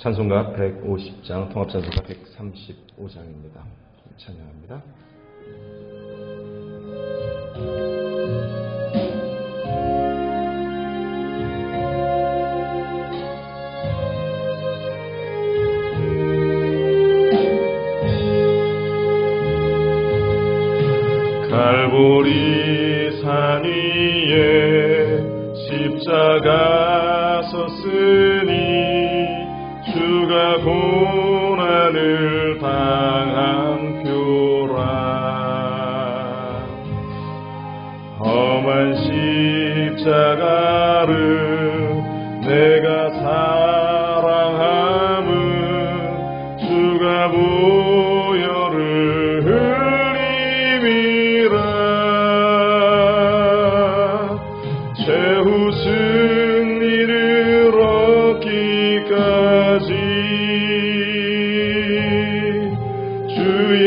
찬송가 150장, 통합찬송가 135장입니다. 찬양합니다. 갈보리 산 위에 십자가 섰으니 주가 고난을 당한 표라. 험한 십자가를 내가 사랑함은 주가 보혈을 흘림이라. 최후 승리를 얻기까지 주의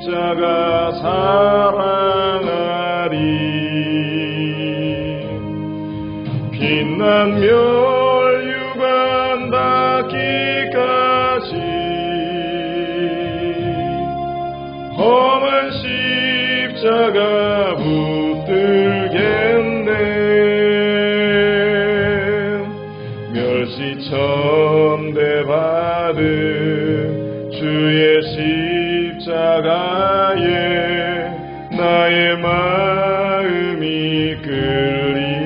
십자가 사랑하리. 빛난 멸류관 닿기까지 험한 십자가 붙들겠네. 멸시천대 받은 주의 십자가에 나의 마음이 끌리도다.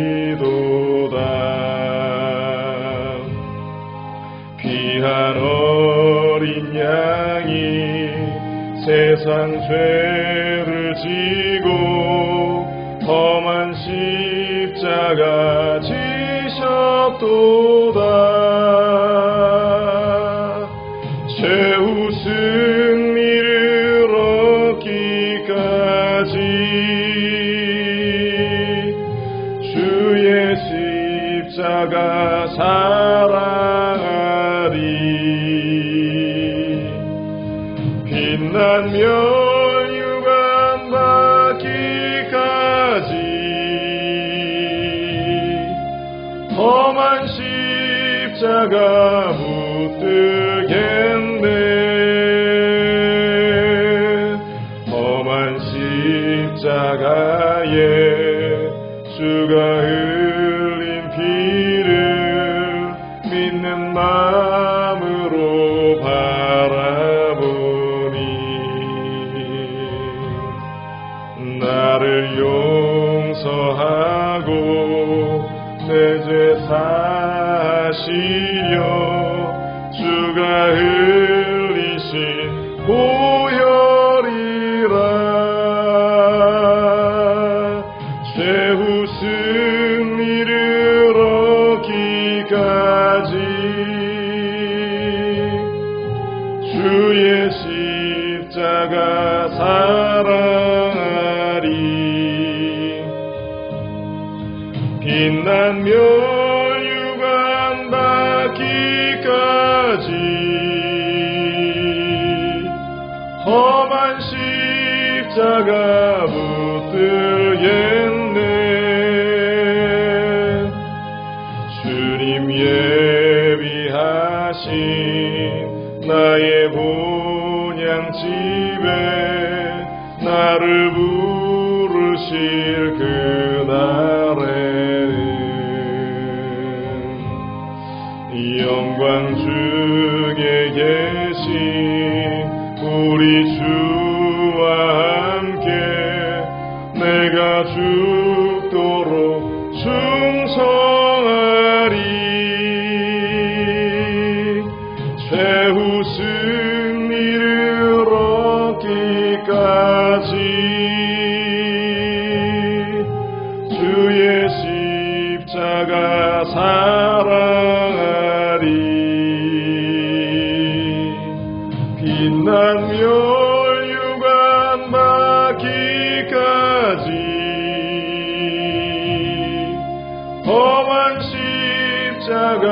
귀한 어린 양이 세상 죄를 지고 험한 십자가 지셨도다. 최후 승리를 얻기까지 주의 십자가 사랑하리. 빛난 멸류관 받기까지 험한 십자가 붙들겠네. 험한 십자가에 주가 흘린 피를 믿는 마음으로 바라보니 나를 용서하고 내 죄 사시려 주가 흘리신 보혈이라. 최후 승리를 얻기까지 주의 십자가 사랑하리. 빛난 멸류관 받기까지 험한 십자가 붙들겠네. 주님 예비하신 나의 본향집에 나를 부르실 그날에는 영광 중에 계신 우리 주와 함께 내가 죽도록 충성하리. 최후 승리를 얻기까지 주의 십자가 사랑하리. 빛난 멸류관 받기까지 험한 십자가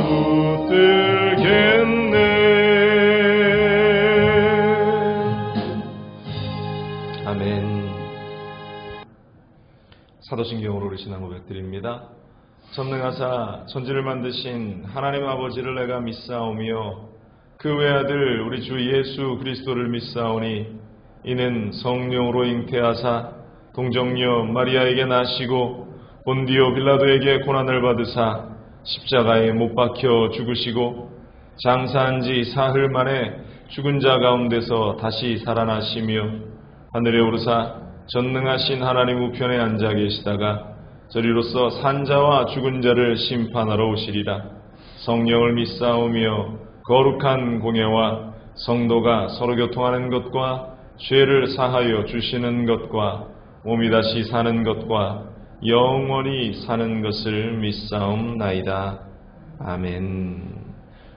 붙들겠네. 아멘. 사도신경으로 우리 신앙 고백드립니다. 전능하사 천지를 만드신 하나님 아버지를 내가 믿사오며 그 외아들 우리 주 예수 그리스도를 믿사오니 이는 성령으로 잉태하사 동정녀 마리아에게 나시고 본디오 빌라도에게 고난을 받으사 십자가에 못 박혀 죽으시고 장사한 지 사흘 만에 죽은 자 가운데서 다시 살아나시며 하늘에 오르사 전능하신 하나님 우편에 앉아 계시다가 저리로서 산자와 죽은 자를 심판하러 오시리라. 성령을 믿사오며 거룩한 공예와 성도가 서로 교통하는 것과 죄를 사하여 주시는 것과 몸이 다시 사는 것과 영원히 사는 것을 믿사옵나이다. 아멘.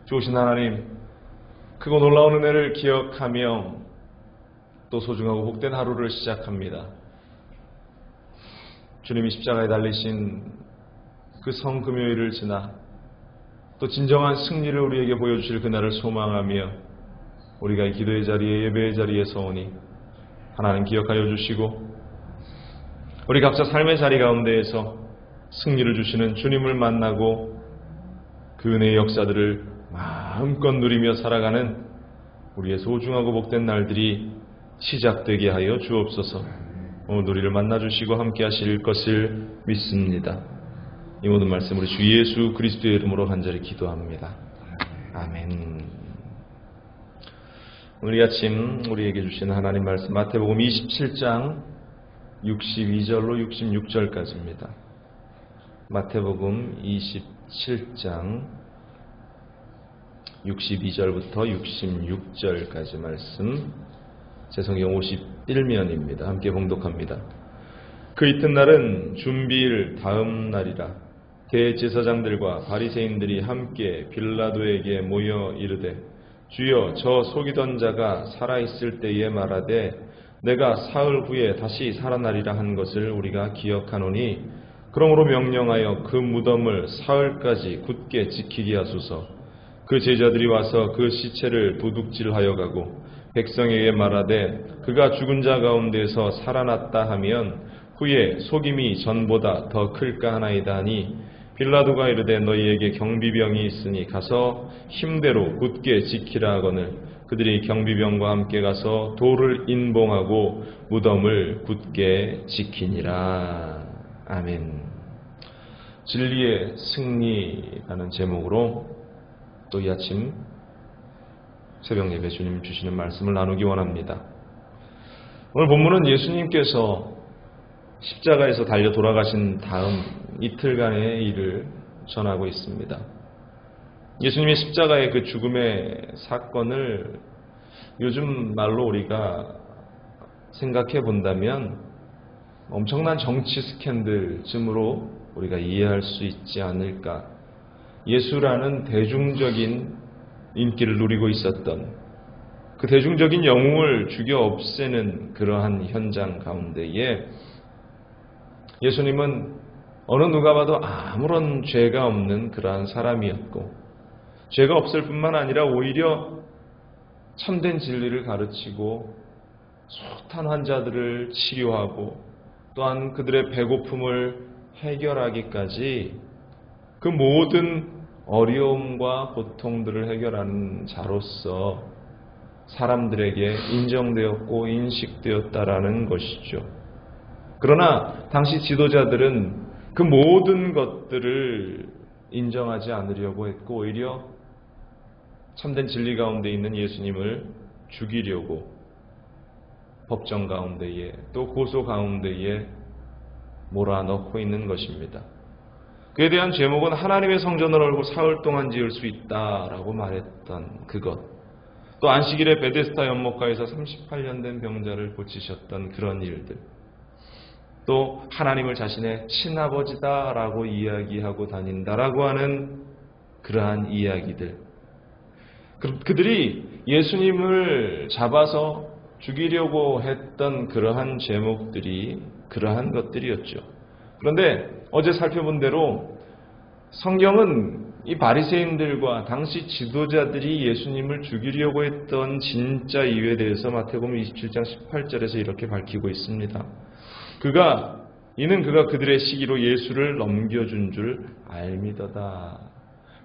좋으신 하나님, 크고 놀라운 은혜를 기억하며 또 소중하고 복된 하루를 시작합니다. 주님이 십자가에 달리신 그 성금요일을 지나 또 진정한 승리를 우리에게 보여주실 그날을 소망하며 우리가 이 기도의 자리에 예배의 자리에 서오니 하나님 기억하여 주시고 우리 각자 삶의 자리 가운데에서 승리를 주시는 주님을 만나고 그 은혜의 역사들을 마음껏 누리며 살아가는 우리의 소중하고 복된 날들이 시작되게 하여 주옵소서. 오늘 우리를 만나주시고 함께 하실 것을 믿습니다. 이 모든 말씀 우리 주 예수 그리스도의 이름으로 간절히 기도합니다. 아멘. 오늘 이 아침 우리에게 주시는 하나님 말씀 마태복음 27장 62절로 66절까지입니다. 마태복음 27장 62절부터 66절까지 말씀, 제 성경 51면입니다. 함께 봉독합니다. 그 이튿날은 준비일 다음 날이라. 대제사장들과 바리새인들이 함께 빌라도에게 모여 이르되 주여, 저 속이던 자가 살아있을 때에 말하되 내가 사흘 후에 다시 살아나리라 한 것을 우리가 기억하노니 그러므로 명령하여 그 무덤을 사흘까지 굳게 지키게 하소서. 그 제자들이 와서 그 시체를 도둑질하여 가고 백성에게 말하되 그가 죽은 자 가운데서 살아났다 하면 후에 속임이 전보다 더 클까 하나이다 하니 빌라도가 이르되 너희에게 경비병이 있으니 가서 힘대로 굳게 지키라 하거늘 그들이 경비병과 함께 가서 돌을 인봉하고 무덤을 굳게 지키니라. 아멘. 진리의 승리라는 제목으로 또 이 아침 새벽 예배 주님 주시는 말씀을 나누기 원합니다. 오늘 본문은 예수님께서 십자가에서 달려 돌아가신 다음 이틀간의 일을 전하고 있습니다. 예수님의 십자가의 그 죽음의 사건을 요즘 말로 우리가 생각해 본다면 엄청난 정치 스캔들쯤으로 우리가 이해할 수 있지 않을까. 예수라는 대중적인 인기를 누리고 있었던 그 대중적인 영웅을 죽여 없애는 그러한 현장 가운데에 예수님은 어느 누가 봐도 아무런 죄가 없는 그러한 사람이었고 죄가 없을 뿐만 아니라 오히려 참된 진리를 가르치고 숱한 환자들을 치료하고 또한 그들의 배고픔을 해결하기까지 그 모든 어려움과 고통들을 해결하는 자로서 사람들에게 인정되었고 인식되었다라는 것이죠. 그러나 당시 지도자들은 그 모든 것들을 인정하지 않으려고 했고 오히려 참된 진리 가운데 있는 예수님을 죽이려고 법정 가운데에 또 고소 가운데에 몰아넣고 있는 것입니다. 그에 대한 제목은 하나님의 성전을 얼고 사흘 동안 지을 수 있다라고 말했던 그것, 또 안식일에 베데스다 연못가에서 38년 된 병자를 고치셨던 그런 일들, 또 하나님을 자신의 친아버지다라고 이야기하고 다닌다라고 하는 그러한 이야기들, 그들이 예수님을 잡아서 죽이려고 했던 그러한 제목들이 그러한 것들이었죠. 그런데 어제 살펴본 대로 성경은 이 바리새인들과 당시 지도자들이 예수님을 죽이려고 했던 진짜 이유에 대해서 마태복음 27장 18절에서 이렇게 밝히고 있습니다. 그가 이는 그가 그들의 시기로 예수를 넘겨준 줄 알미더다.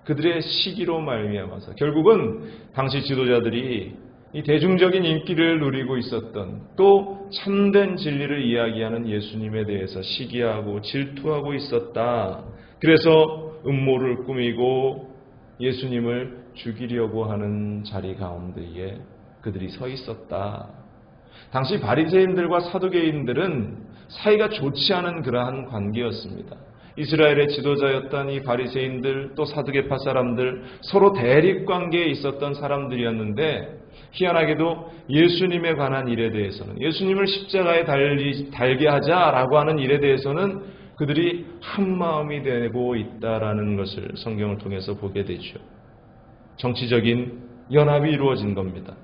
그들의 시기로 말미암아서 결국은 당시 지도자들이 이 대중적인 인기를 누리고 있었던, 또 참된 진리를 이야기하는 예수님에 대해서 시기하고 질투하고 있었다. 그래서 음모를 꾸미고 예수님을 죽이려고 하는 자리 가운데에 그들이 서 있었다. 당시 바리새인들과 사두개인들은 사이가 좋지 않은 그러한 관계였습니다. 이스라엘의 지도자였던 이 바리새인들, 또 사두개파 사람들, 서로 대립관계에 있었던 사람들이었는데, 희한하게도 예수님에 관한 일에 대해서는, 예수님을 십자가에 달게 하자라고 하는 일에 대해서는 그들이 한마음이 되고 있다라는 것을 성경을 통해서 보게 되죠. 정치적인 연합이 이루어진 겁니다.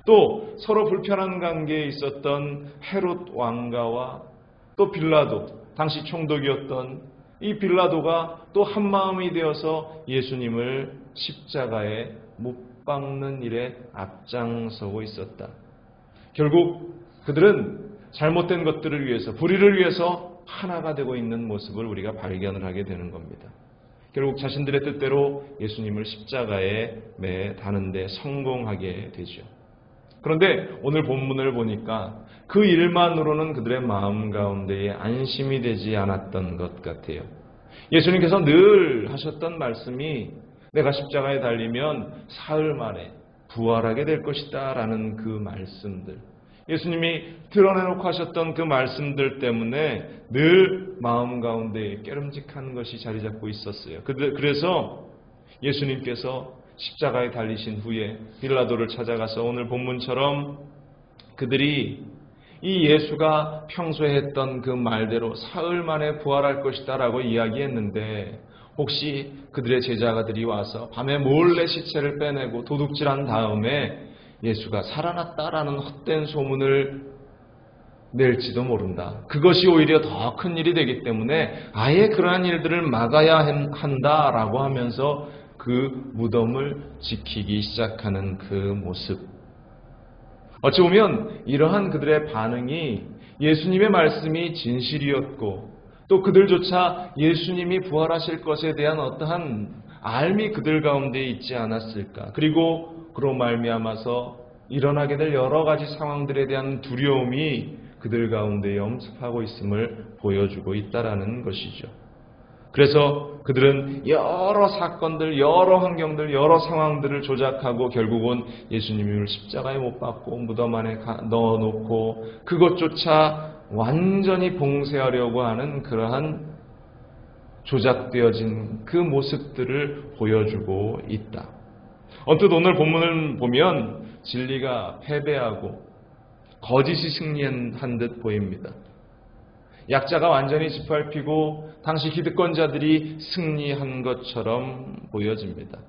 또 서로 불편한 관계에 있었던 헤롯 왕가와 또 빌라도, 당시 총독이었던 이 빌라도가 또 한마음이 되어서 예수님을 십자가에 못 박는 일에 앞장서고 있었다. 결국 그들은 잘못된 것들을 위해서, 불의를 위해서 하나가 되고 있는 모습을 우리가 발견을 하게 되는 겁니다. 결국 자신들의 뜻대로 예수님을 십자가에 매다는 데 성공하게 되죠. 그런데 오늘 본문을 보니까 그 일만으로는 그들의 마음 가운데에 안심이 되지 않았던 것 같아요. 예수님께서 늘 하셨던 말씀이 내가 십자가에 달리면 사흘 만에 부활하게 될 것이다 라는 그 말씀들, 예수님이 드러내놓고 하셨던 그 말씀들 때문에 늘 마음 가운데 깨름직한 것이 자리 잡고 있었어요. 그래서 예수님께서 십자가에 달리신 후에 빌라도를 찾아가서 오늘 본문처럼 그들이 이 예수가 평소에 했던 그 말대로 사흘 만에 부활할 것이다 라고 이야기했는데, 혹시 그들의 제자가들이 와서 밤에 몰래 시체를 빼내고 도둑질한 다음에 예수가 살아났다라는 헛된 소문을 낼지도 모른다. 그것이 오히려 더 큰 일이 되기 때문에 아예 그러한 일들을 막아야 한다라고 하면서 그 무덤을 지키기 시작하는 그 모습. 어찌 보면 이러한 그들의 반응이 예수님의 말씀이 진실이었고, 또 그들조차 예수님이 부활하실 것에 대한 어떠한 알미 그들 가운데 있지 않았을까. 그리고 그로 말미암아서 일어나게 될 여러 가지 상황들에 대한 두려움이 그들 가운데 엄습하고 있음을 보여주고 있다라는 것이죠. 그래서 그들은 여러 사건들, 여러 환경들, 여러 상황들을 조작하고 결국은 예수님을 십자가에 못 박고 무덤 안에 넣어놓고 그것조차 완전히 봉쇄하려고 하는 그러한 조작되어진 그 모습들을 보여주고 있다. 언뜻 오늘 본문을 보면 진리가 패배하고 거짓이 승리한 듯 보입니다. 약자가 완전히 짓밟히고 당시 기득권자들이 승리한 것처럼 보여집니다.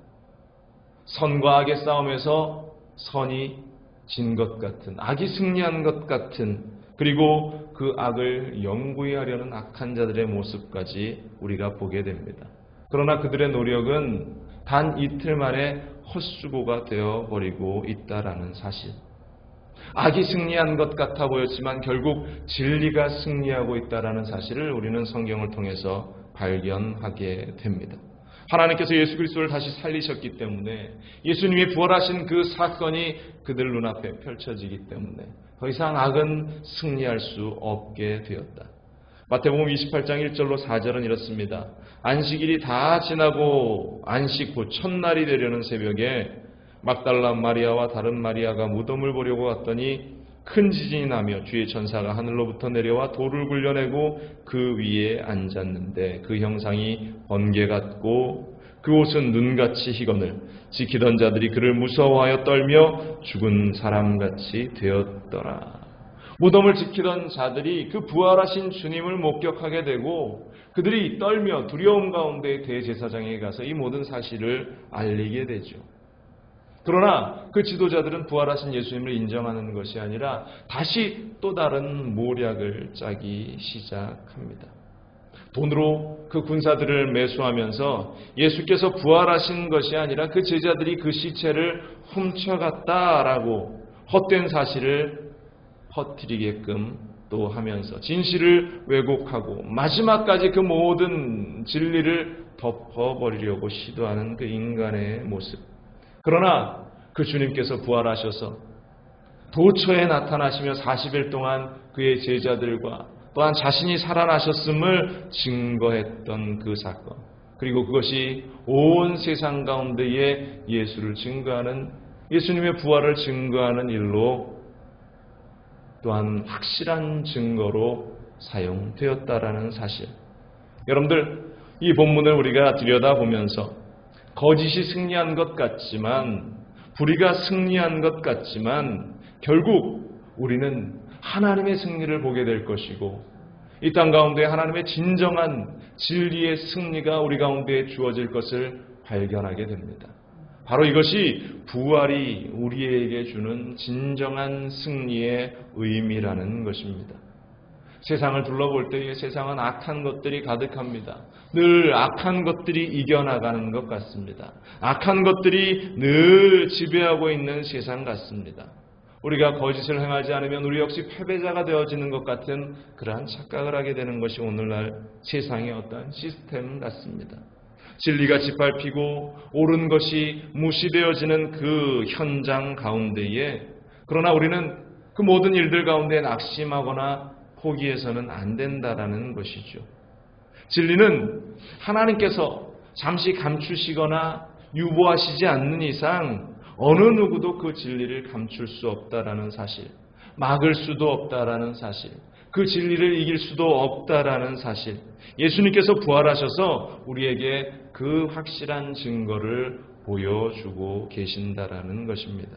선과 악의 싸움에서 선이 진 것 같은, 악이 승리한 것 같은, 그리고 그 악을 영구히 하려는 악한 자들의 모습까지 우리가 보게 됩니다. 그러나 그들의 노력은 단 이틀 만에 헛수고가 되어버리고 있다라는 사실. 악이 승리한 것 같아 보였지만 결국 진리가 승리하고 있다라는 사실을 우리는 성경을 통해서 발견하게 됩니다. 하나님께서 예수 그리스도를 다시 살리셨기 때문에, 예수님이 부활하신 그 사건이 그들 눈앞에 펼쳐지기 때문에 더 이상 악은 승리할 수 없게 되었다. 마태복음 28장 1절로 4절은 이렇습니다. 안식일이 다 지나고 안식 후 첫날이 되려는 새벽에 막달라 마리아와 다른 마리아가 무덤을 보려고 갔더니 큰 지진이 나며 주의 천사가 하늘로부터 내려와 돌을 굴려내고 그 위에 앉았는데 그 형상이 번개 같고 그 옷은 눈같이 희건을 지키던 자들이 그를 무서워하여 떨며 죽은 사람같이 되었더라. 무덤을 지키던 자들이 그 부활하신 주님을 목격하게 되고 그들이 떨며 두려움 가운데 대제사장에게 가서 이 모든 사실을 알리게 되죠. 그러나 그 지도자들은 부활하신 예수님을 인정하는 것이 아니라 다시 또 다른 모략을 짜기 시작합니다. 돈으로 그 군사들을 매수하면서 예수께서 부활하신 것이 아니라 그 제자들이 그 시체를 훔쳐갔다라고 헛된 사실을 퍼뜨리게끔 또 하면서 진실을 왜곡하고 마지막까지 그 모든 진리를 덮어버리려고 시도하는 그 인간의 모습. 그러나 그 주님께서 부활하셔서 도처에 나타나시며 40일 동안 그의 제자들과 또한 자신이 살아나셨음을 증거했던 그 사건, 그리고 그것이 온 세상 가운데에 예수를 증거하는, 예수님의 부활을 증거하는 일로 또한 확실한 증거로 사용되었다라는 사실. 여러분들, 이 본문을 우리가 들여다보면서 거짓이 승리한 것 같지만, 불의가 승리한 것 같지만 결국 우리는 하나님의 승리를 보게 될 것이고, 이 땅 가운데 하나님의 진정한 진리의 승리가 우리 가운데 주어질 것을 발견하게 됩니다. 바로 이것이 부활이 우리에게 주는 진정한 승리의 의미라는 것입니다. 세상을 둘러볼 때에 세상은 악한 것들이 가득합니다. 늘 악한 것들이 이겨나가는 것 같습니다. 악한 것들이 늘 지배하고 있는 세상 같습니다. 우리가 거짓을 행하지 않으면 우리 역시 패배자가 되어지는 것 같은 그러한 착각을 하게 되는 것이 오늘날 세상의 어떤 시스템 같습니다. 진리가 짓밟히고 옳은 것이 무시되어지는 그 현장 가운데에, 그러나 우리는 그 모든 일들 가운데 낙심하거나 포기해서는 안 된다라는 것이죠. 진리는 하나님께서 잠시 감추시거나 유보하시지 않는 이상 어느 누구도 그 진리를 감출 수 없다라는 사실, 막을 수도 없다라는 사실, 그 진리를 이길 수도 없다라는 사실, 예수님께서 부활하셔서 우리에게 그 확실한 증거를 보여주고 계신다라는 것입니다.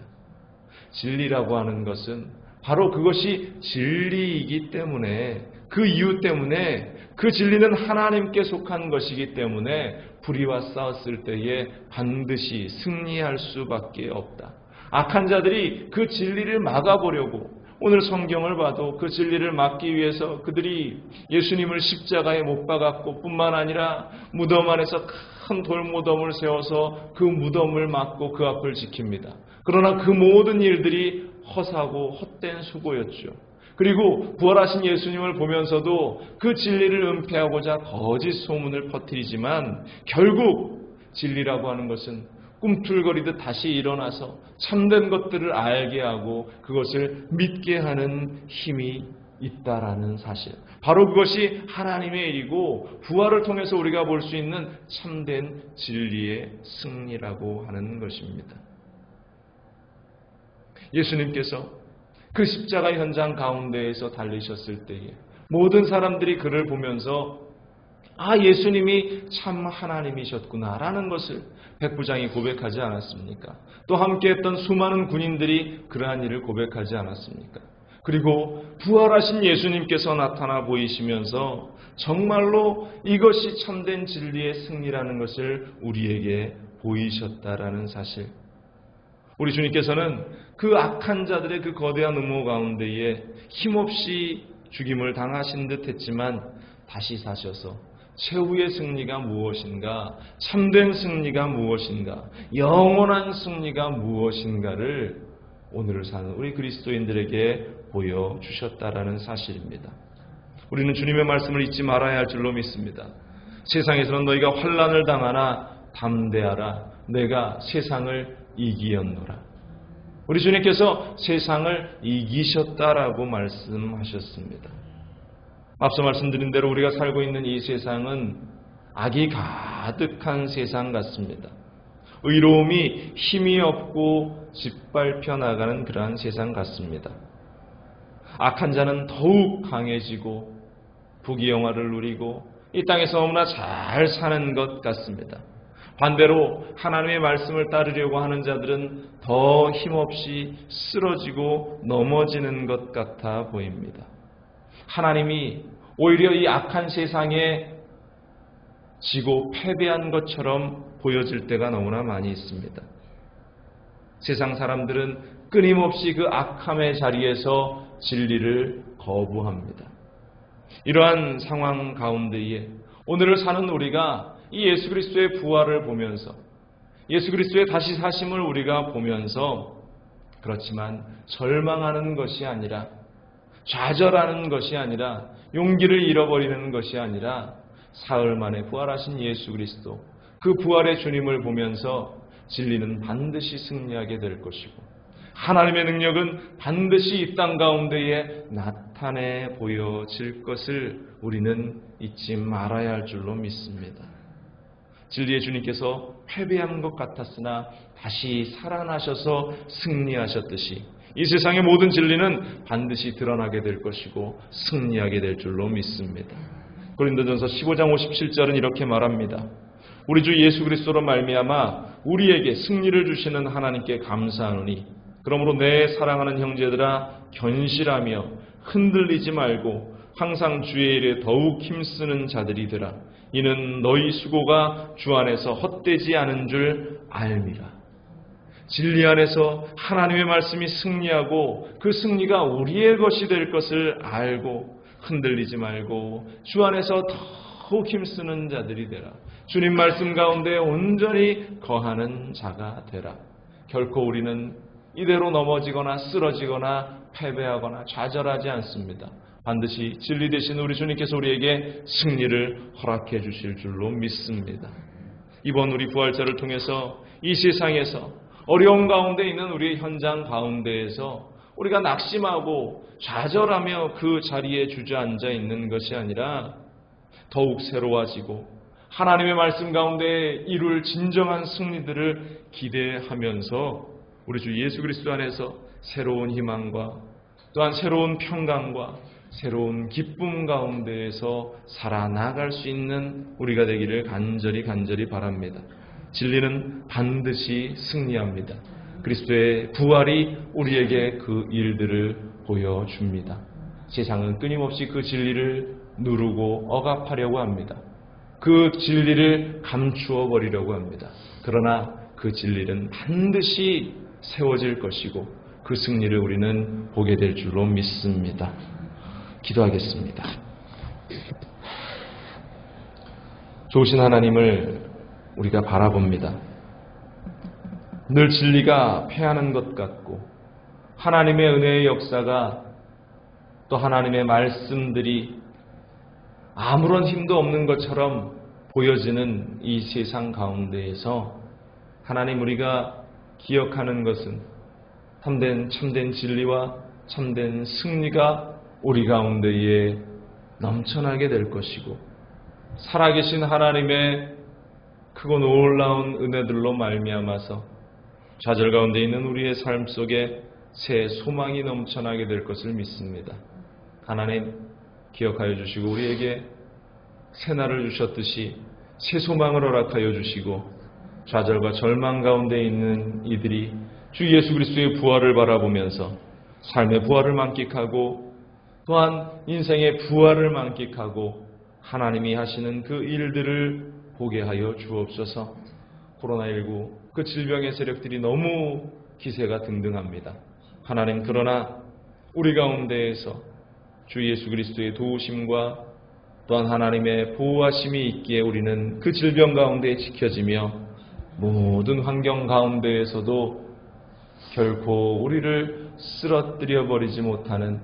진리라고 하는 것은 바로 그것이 진리이기 때문에, 그 이유 때문에, 그 진리는 하나님께 속한 것이기 때문에 불의와 싸웠을 때에 반드시 승리할 수밖에 없다. 악한 자들이 그 진리를 막아보려고, 오늘 성경을 봐도 그 진리를 막기 위해서 그들이 예수님을 십자가에 못 박았고 뿐만 아니라 무덤 안에서 큰 돌무덤을 세워서 그 무덤을 막고 그 앞을 지킵니다. 그러나 그 모든 일들이 허사고 헛된 수고였죠. 그리고 부활하신 예수님을 보면서도 그 진리를 은폐하고자 거짓 소문을 퍼뜨리지만 결국 진리라고 하는 것은 꿈틀거리듯 다시 일어나서 참된 것들을 알게 하고 그것을 믿게 하는 힘이 있다라는 사실. 바로 그것이 하나님의 일이고 부활을 통해서 우리가 볼 수 있는 참된 진리의 승리라고 하는 것입니다. 예수님께서 그 십자가 현장 가운데에서 달리셨을 때에 모든 사람들이 그를 보면서 예수님이 참 하나님이셨구나라는 것을 백부장이 고백하지 않았습니까? 또 함께했던 수많은 군인들이 그러한 일을 고백하지 않았습니까? 그리고 부활하신 예수님께서 나타나 보이시면서 정말로 이것이 참된 진리의 승리라는 것을 우리에게 보이셨다라는 사실. 우리 주님께서는 그 악한 자들의 그 거대한 음모 가운데에 힘없이 죽임을 당하신 듯 했지만 다시 사셔서 최후의 승리가 무엇인가, 참된 승리가 무엇인가, 영원한 승리가 무엇인가를 오늘을 사는 우리 그리스도인들에게 보여주셨다라는 사실입니다. 우리는 주님의 말씀을 잊지 말아야 할 줄로 믿습니다. 세상에서는 너희가 환난을 당하나 담대하라, 내가 세상을 이기었노라. 우리 주님께서 세상을 이기셨다라고 말씀하셨습니다. 앞서 말씀드린 대로 우리가 살고 있는 이 세상은 악이 가득한 세상 같습니다. 의로움이 힘이 없고 짓밟혀 나가는 그러한 세상 같습니다. 악한 자는 더욱 강해지고 부귀영화를 누리고 이 땅에서 너무나 잘 사는 것 같습니다. 반대로 하나님의 말씀을 따르려고 하는 자들은 더 힘없이 쓰러지고 넘어지는 것 같아 보입니다. 하나님이 오히려 이 악한 세상에 지고 패배한 것처럼 보여질 때가 너무나 많이 있습니다. 세상 사람들은 끊임없이 그 악함의 자리에서 진리를 거부합니다. 이러한 상황 가운데에 오늘을 사는 우리가 이 예수 그리스도의 부활을 보면서 예수 그리스도의 다시 사심을 우리가 보면서 그렇지만 절망하는 것이 아니라 좌절하는 것이 아니라, 용기를 잃어버리는 것이 아니라 사흘 만에 부활하신 예수 그리스도, 그 부활의 주님을 보면서 진리는 반드시 승리하게 될 것이고 하나님의 능력은 반드시 이 땅 가운데에 나타내 보여질 것을 우리는 잊지 말아야 할 줄로 믿습니다. 진리의 주님께서 패배한 것 같았으나 다시 살아나셔서 승리하셨듯이 이 세상의 모든 진리는 반드시 드러나게 될 것이고 승리하게 될 줄로 믿습니다. 고린도전서 15장 57절은 이렇게 말합니다. 우리 주 예수 그리스도로 말미암아 우리에게 승리를 주시는 하나님께 감사하노니 그러므로 내 사랑하는 형제들아 견실하며 흔들리지 말고 항상 주의 일에 더욱 힘쓰는 자들이 되라. 이는 너희 수고가 주 안에서 헛되지 않은 줄 알미라. 진리 안에서 하나님의 말씀이 승리하고 그 승리가 우리의 것이 될 것을 알고 흔들리지 말고 주 안에서 더욱 힘쓰는 자들이 되라. 주님 말씀 가운데 온전히 거하는 자가 되라. 결코 우리는 이대로 넘어지거나 쓰러지거나 패배하거나 좌절하지 않습니다. 반드시 진리 되신 우리 주님께서 우리에게 승리를 허락해 주실 줄로 믿습니다. 이번 우리 부활절을 통해서 이 세상에서 어려움 가운데 있는 우리의 현장 가운데에서 우리가 낙심하고 좌절하며 그 자리에 주저앉아 있는 것이 아니라 더욱 새로워지고 하나님의 말씀 가운데 이룰 진정한 승리들을 기대하면서 우리 주 예수 그리스도 안에서 새로운 희망과 또한 새로운 평강과 새로운 기쁨 가운데에서 살아나갈 수 있는 우리가 되기를 간절히 바랍니다. 진리는 반드시 승리합니다. 그리스도의 부활이 우리에게 그 일들을 보여줍니다. 세상은 끊임없이 그 진리를 누르고 억압하려고 합니다. 그 진리를 감추어 버리려고 합니다. 그러나 그 진리는 반드시 세워질 것이고 그 승리를 우리는 보게 될 줄로 믿습니다. 기도하겠습니다. 좋으신 하나님을 우리가 바라봅니다. 늘 진리가 패하는 것 같고 하나님의 은혜의 역사가 또 하나님의 말씀들이 아무런 힘도 없는 것처럼 보여지는 이 세상 가운데에서 하나님 우리가 기억하는 것은 참된 진리와 참된 승리가 우리 가운데에 넘쳐나게 될 것이고 살아계신 하나님의 크고 놀라운 은혜들로 말미암아서 좌절 가운데 있는 우리의 삶 속에 새 소망이 넘쳐나게 될 것을 믿습니다. 하나님 기억하여 주시고 우리에게 새날을 주셨듯이 새 소망을 허락하여 주시고 좌절과 절망 가운데 있는 이들이 주 예수 그리스도의 부활을 바라보면서 삶의 부활을 만끽하고 또한 인생의 부활을 만끽하고 하나님이 하시는 그 일들을 보게 하여 주옵소서. 코로나19 그 질병의 세력들이 너무 기세가 등등합니다. 하나님 그러나 우리 가운데에서 주 예수 그리스도의 도우심과 또한 하나님의 보호하심이 있기에 우리는 그 질병 가운데 지켜지며 모든 환경 가운데에서도 결코 우리를 쓰러뜨려 버리지 못하는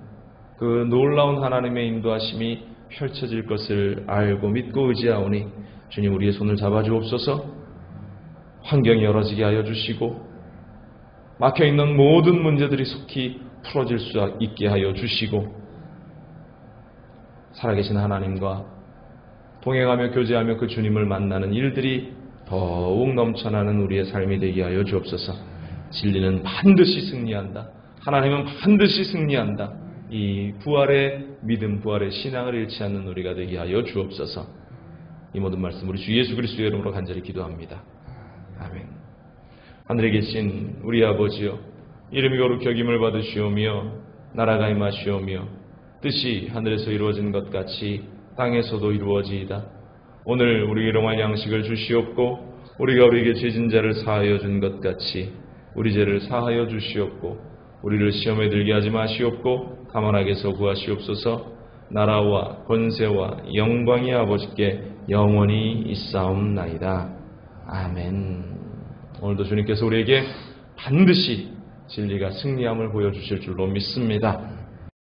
그 놀라운 하나님의 인도하심이 펼쳐질 것을 알고 믿고 의지하오니 주님 우리의 손을 잡아주옵소서. 환경이 열어지게 하여 주시고 막혀있는 모든 문제들이 속히 풀어질 수 있게 하여 주시고 살아계신 하나님과 동행하며 교제하며 그 주님을 만나는 일들이 더욱 넘쳐나는 우리의 삶이 되게 하여 주옵소서. 진리는 반드시 승리한다. 하나님은 반드시 승리한다. 이 부활의 믿음, 부활의 신앙을 잃지 않는 우리가 되게 하여 주옵소서. 이 모든 말씀 우리 주 예수 그리스도의 이름으로 간절히 기도합니다. 아멘. 하늘에 계신 우리 아버지여, 이름이 거룩히 여김을 받으시오며 나라가 임하시오며 뜻이 하늘에서 이루어진 것 같이 땅에서도 이루어지이다. 오늘 우리에게 일용할 양식을 주시옵고 우리가 우리에게 죄진 자를 사하여 준 것 같이 우리 죄를 사하여 주시옵고 우리를 시험에 들게 하지 마시옵고 다만 악에서 구하시옵소서. 나라와 권세와 영광이 아버지께 영원히 있사옵나이다. 아멘. 오늘도 주님께서 우리에게 반드시 진리가 승리함을 보여주실 줄로 믿습니다.